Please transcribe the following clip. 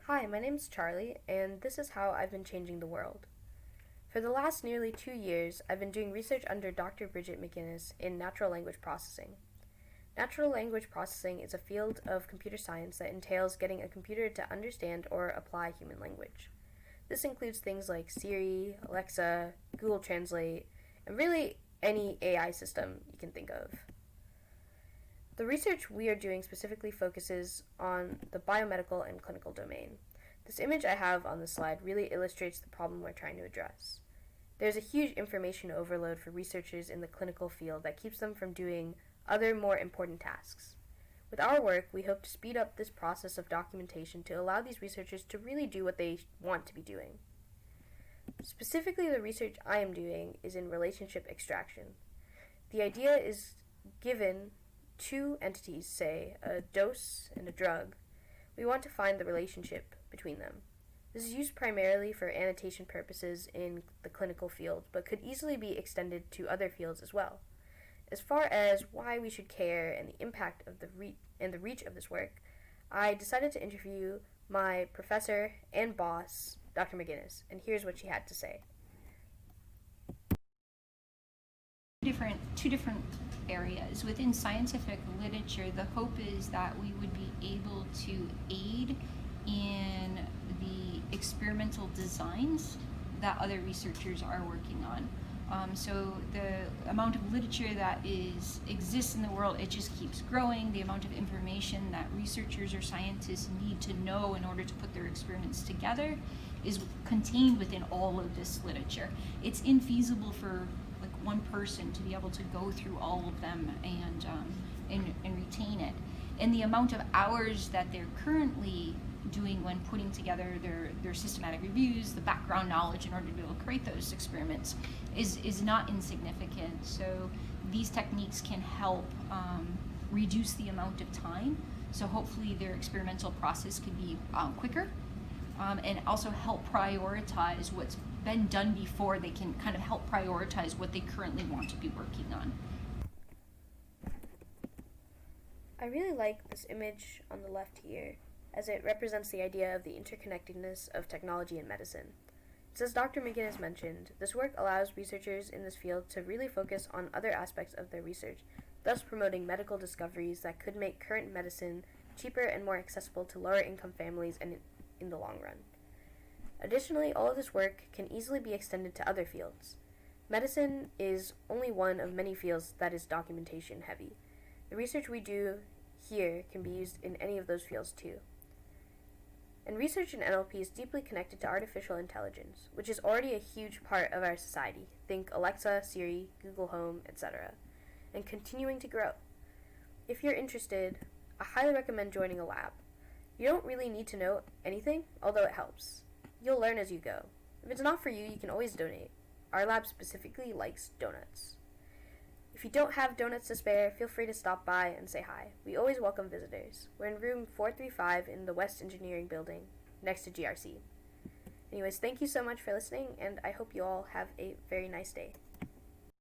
Hi, my name's Charlie, and this is how I've been changing the world. For the last nearly 2 years, I've been doing research under Dr. McInnes in natural language processing. Natural language processing is a field of computer science that entails getting a computer to understand or apply human language. This includes things like Siri, Alexa, Google Translate, and really any AI system you can think of. The research we are doing specifically focuses on the biomedical and clinical domain. This image I have on the slide really illustrates the problem we're trying to address. There's a huge information overload for researchers in the clinical field that keeps them from doing other more important tasks. With our work, we hope to speed up this process of documentation to allow these researchers to really do what they want to be doing. Specifically, the research I am doing is in relationship extraction. The idea is given two entities, say a dose and a drug, we want to find the relationship between them. This is used primarily for annotation purposes in the clinical field, but could easily be extended to other fields as well. As far as why we should care and the impact of the reach of this work, I decided to interview my professor and boss, Dr. McInnes, and here's what she had to say. Two different areas. Within scientific literature, the hope is that we would be able to aid in the experimental designs that other researchers are working on. So the amount of literature that exists in the world, it just keeps growing. The amount of information that researchers or scientists need to know in order to put their experiments together is contained within all of this literature. It's infeasible for one person to be able to go through all of them and retain it. And the amount of hours that they're currently doing when putting together their systematic reviews, the background knowledge in order to be able to create those experiments is not insignificant. So these techniques can help reduce the amount of time. So hopefully their experimental process could be quicker and also help prioritize what's been done before. They can kind of help prioritize what they currently want to be working on. I really like this image on the left here, as it represents the idea of the interconnectedness of technology and medicine. As Dr. McInnes mentioned, this work allows researchers in this field to really focus on other aspects of their research, thus promoting medical discoveries that could make current medicine cheaper and more accessible to lower income families and in the long run. Additionally, all of this work can easily be extended to other fields. Medicine is only one of many fields that is documentation heavy. The research we do here can be used in any of those fields too. And research in NLP is deeply connected to artificial intelligence, which is already a huge part of our society. Think Alexa, Siri, Google Home, etc., and continuing to grow. If you're interested, I highly recommend joining a lab. You don't really need to know anything, although it helps. You'll learn as you go. If it's not for you, you can always donate. Our lab specifically likes donuts. If you don't have donuts to spare, feel free to stop by and say hi. We always welcome visitors. We're in room 435 in the West Engineering Building, next to GRC. Anyways, thank you so much for listening, and I hope you all have a very nice day.